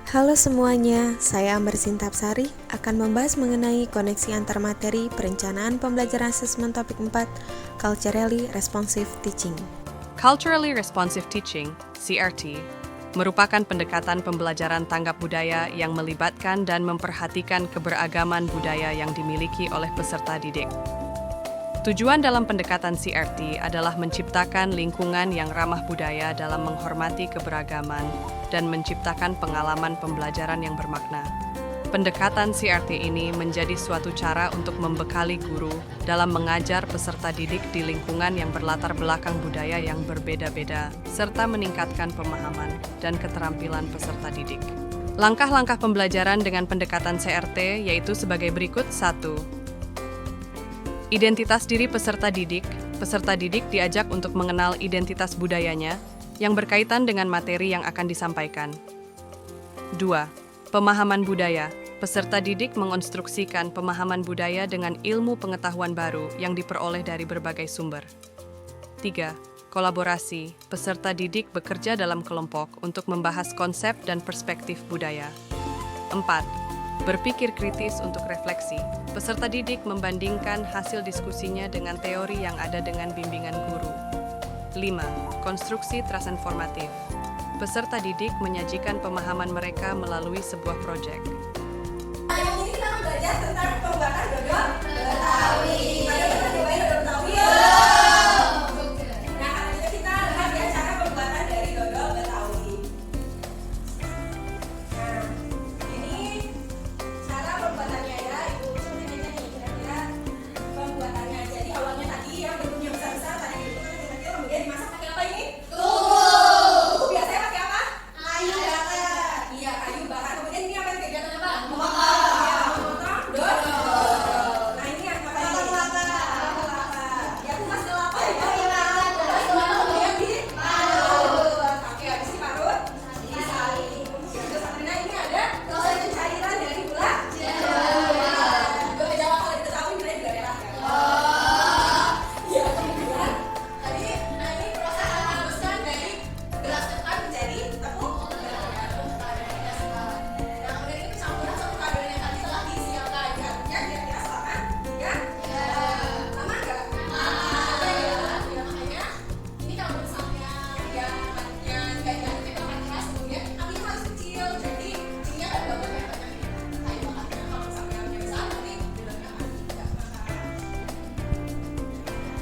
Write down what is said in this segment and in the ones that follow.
Halo semuanya, saya Amber Sintapsari akan membahas mengenai koneksi antar materi perencanaan pembelajaran asesmen topik 4, Culturally Responsive Teaching. Culturally Responsive Teaching, CRT, merupakan pendekatan pembelajaran tanggap budaya yang melibatkan dan memperhatikan keberagaman budaya yang dimiliki oleh peserta didik. Tujuan dalam pendekatan CRT adalah menciptakan lingkungan yang ramah budaya dalam menghormati keberagaman dan menciptakan pengalaman pembelajaran yang bermakna. Pendekatan CRT ini menjadi suatu cara untuk membekali guru dalam mengajar peserta didik di lingkungan yang berlatar belakang budaya yang berbeda-beda, serta meningkatkan pemahaman dan keterampilan peserta didik. Langkah-langkah pembelajaran dengan pendekatan CRT yaitu sebagai berikut. 1. Identitas diri peserta didik. Peserta didik diajak untuk mengenal identitas budayanya yang berkaitan dengan materi yang akan disampaikan. 2. Pemahaman budaya. Peserta didik mengonstruksikan pemahaman budaya dengan ilmu pengetahuan baru yang diperoleh dari berbagai sumber. 3. Kolaborasi. Peserta didik bekerja dalam kelompok untuk membahas konsep dan perspektif budaya. 4. Berpikir kritis untuk refleksi. Peserta didik membandingkan hasil diskusinya dengan teori yang ada dengan bimbingan guru. 5. Konstruksi transformatif. Peserta didik menyajikan pemahaman mereka melalui sebuah proyek. Yang ini kita akan belajar tentang pembuatan dodol Betawi. Ada pernah cobain dodol Betawi? Nah, kalau kita lihat ya cara pembuatan dari dodol Betawi. Nah, ini cara pembuatannya ya, Ibu sebutin aja nih kira-kira pembuatannya. Jadi awalnya tadi yang bentuknya besar-besar tadi itu kan kecil-kecil, kemudian dimasak pakai apa ini? Tungku. Biasanya pakai apa? Kayu bakar. Iya, kayu bakar. Kemudian ini apa kegiatan apa? Memotong dodol. Nah, ini yang apa ini? Kelapa. Ya, kupas kelapa ya. Kemudian diparut. Oke, habis diparut, disaring. Terus Sabrina ini ada proses pencairan dari gula jawa. Gula Jawa kalau di Betawi bilangnya gula merah kan? Ya, kemudian tadi, nah ini proses menghaluskan dari gelas ketan menjadi tepung. Nah, kemudian ini campuran satu adonan yang tadi telah disiapkan. Ya, kira-kira selama 3 jam. Lama nggak? Lama ya. Ya, makanya ini kalau misalnya yang nggak diaduk itu akan keras, kemudian apinya harus kecil. Jadi ininya kan banyak yang banyak ini. Kayu bakarnya kalau misalnya apinya besar, nanti dalamnya akan tidak makan.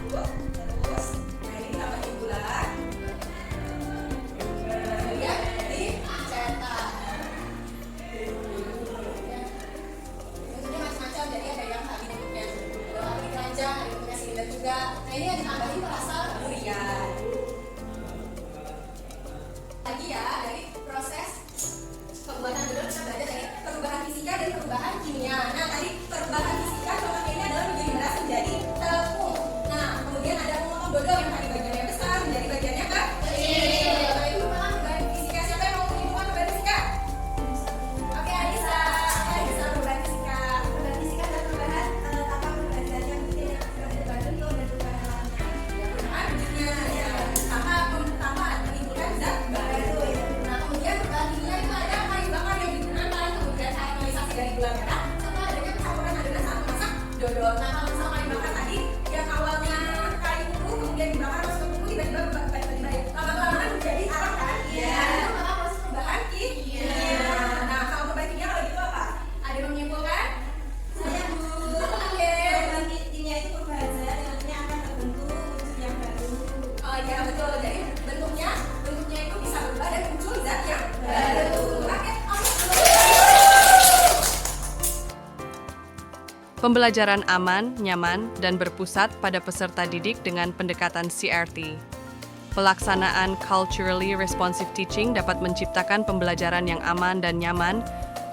Terus, nah ini ditambahin gula. Kemudian dicetak. Bentuknya macam-macam, jadi ada yang tadi bentuknya keranjang, ada bentuknya silinder juga. Nah, ini yang ditambahin perasal durian. Lagi ya, dari proses pembuatan dodol kita belajar dari perubahan fisika dan perubahan kimia. Nah, tadi perubahan fisika contohnya ini adalah menjadi beras menjadi tepung. Nah, kemudian ada memotong dodol yang tadi bagiannya besar menjadi bagiannya kecil. Nah, itu merupakan perubahan fisika. Siapa yang mau menyimpulkan perubahan fisika? Oke, Anissa. Apa Anissa perubahan fisika? Perubahan fisika adalah perubahan apa perubahan zat yang bikin perubahan bentuk dan perubahan alamnya. Ya, perubahan bentuknya ya. Tambah menimbulkan zat baru. Nah, kemudian perubahan kimia itu ada kayu bakar yang digunakan, kemudian karamelisasi dari gula merah, serta adanya campuran adonan saat memasak dodol. Nah, kalau misal kayu bakar tadi yang awalnya kayu utuh kemudian dibakar masuk ke tungku tiba-tiba lama-kelamaan menjadi arang kan? Iya. Itu merupakan proses perubahan kimia. Nah, kalau perubahan kimia kalau gitu apa? Ada yang menyimpulkan? Saya Bu. Oke. Perubahan kimia itu perubahan zat yang nantinya akan terbentuk wujud yang baru. Oh iya betul. Jadi bentuknya itu bisa berubah dan muncul zat yang baru. Oke. Pembelajaran aman, nyaman, dan berpusat pada peserta didik dengan pendekatan CRT. Pelaksanaan Culturally Responsive Teaching dapat menciptakan pembelajaran yang aman dan nyaman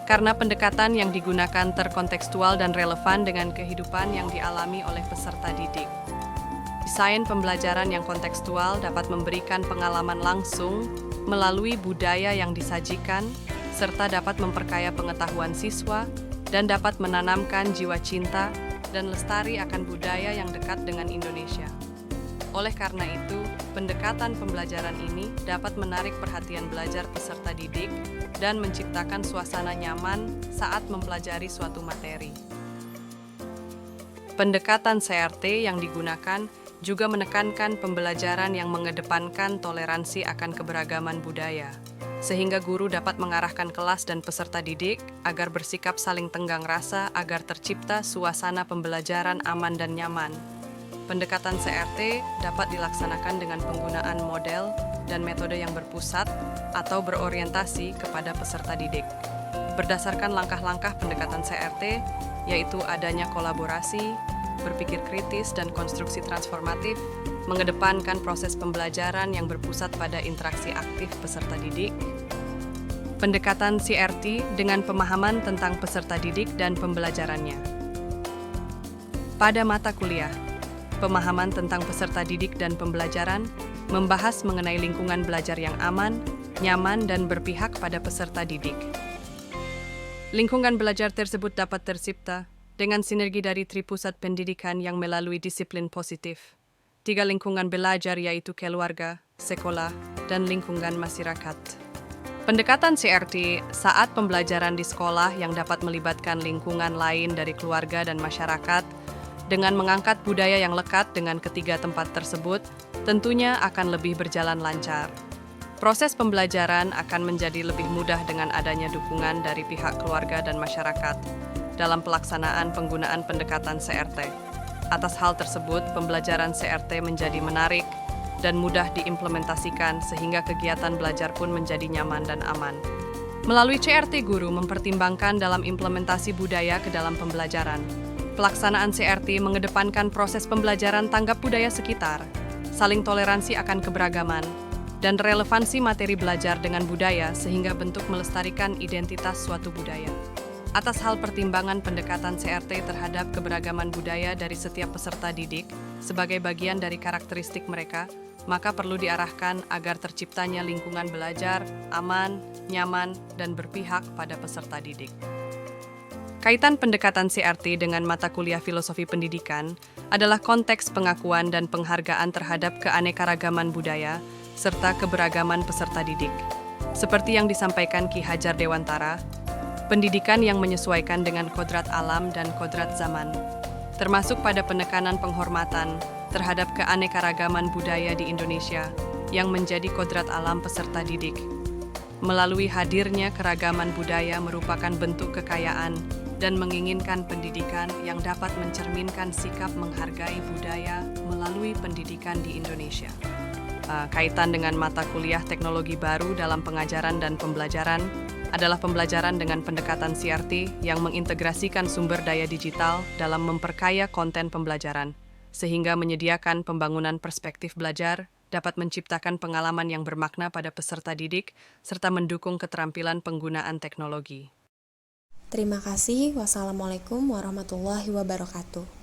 karena pendekatan yang digunakan terkontekstual dan relevan dengan kehidupan yang dialami oleh peserta didik. Desain pembelajaran yang kontekstual dapat memberikan pengalaman langsung melalui budaya yang disajikan, serta dapat memperkaya pengetahuan siswa dan dapat menanamkan jiwa cinta dan lestari akan budaya yang dekat dengan Indonesia. Oleh karena itu, Pendekatan pembelajaran ini dapat menarik perhatian belajar peserta didik dan menciptakan suasana nyaman saat mempelajari suatu materi. Pendekatan CRT yang digunakan juga menekankan pembelajaran yang mengedepankan toleransi akan keberagaman budaya, sehingga guru dapat mengarahkan kelas dan peserta didik agar bersikap saling tenggang rasa agar tercipta suasana pembelajaran aman dan nyaman. Pendekatan CRT dapat dilaksanakan dengan penggunaan model dan metode yang berpusat atau berorientasi kepada peserta didik. Berdasarkan langkah-langkah pendekatan CRT, yaitu adanya kolaborasi, berpikir kritis dan konstruksi transformatif, mengedepankan proses pembelajaran yang berpusat pada interaksi aktif peserta didik. Pendekatan CRT dengan pemahaman tentang peserta didik dan pembelajarannya. Pada mata kuliah, pemahaman tentang peserta didik dan pembelajaran membahas mengenai lingkungan belajar yang aman, nyaman, dan berpihak pada peserta didik. Lingkungan belajar tersebut dapat tercipta dengan sinergi dari tripusat pendidikan yang melalui disiplin positif. 3 lingkungan belajar yaitu keluarga, sekolah, dan lingkungan masyarakat. Pendekatan CRT saat pembelajaran di sekolah yang dapat melibatkan lingkungan lain dari keluarga dan masyarakat dengan mengangkat budaya yang lekat dengan ketiga tempat tersebut, tentunya akan lebih berjalan lancar. Proses pembelajaran akan menjadi lebih mudah dengan adanya dukungan dari pihak keluarga dan masyarakat dalam pelaksanaan penggunaan pendekatan CRT. Atas hal tersebut, pembelajaran CRT menjadi menarik dan mudah diimplementasikan sehingga kegiatan belajar pun menjadi nyaman dan aman. Melalui CRT, guru mempertimbangkan dalam implementasi budaya ke dalam pembelajaran. Pelaksanaan CRT mengedepankan proses pembelajaran tanggap budaya sekitar, saling toleransi akan keberagaman, dan relevansi materi belajar dengan budaya sehingga bentuk melestarikan identitas suatu budaya. Atas hal pertimbangan pendekatan CRT terhadap keberagaman budaya dari setiap peserta didik sebagai bagian dari karakteristik mereka, maka perlu diarahkan agar terciptanya lingkungan belajar aman, nyaman, dan berpihak pada peserta didik. Kaitan pendekatan CRT dengan mata kuliah filosofi pendidikan adalah konteks pengakuan dan penghargaan terhadap keanekaragaman budaya serta keberagaman peserta didik. Seperti yang disampaikan Ki Hajar Dewantara, pendidikan yang menyesuaikan dengan kodrat alam dan kodrat zaman, termasuk pada penekanan penghormatan terhadap keanekaragaman budaya di Indonesia yang menjadi kodrat alam peserta didik. Melalui hadirnya keragaman budaya merupakan bentuk kekayaan dan menginginkan pendidikan yang dapat mencerminkan sikap menghargai budaya melalui pendidikan di Indonesia. Kaitan dengan mata kuliah teknologi baru dalam pengajaran dan pembelajaran adalah pembelajaran dengan pendekatan CRT yang mengintegrasikan sumber daya digital dalam memperkaya konten pembelajaran, sehingga menyediakan pembangunan perspektif belajar, dapat menciptakan pengalaman yang bermakna pada peserta didik, serta mendukung keterampilan penggunaan teknologi. Terima kasih. Wassalamualaikum warahmatullahi wabarakatuh.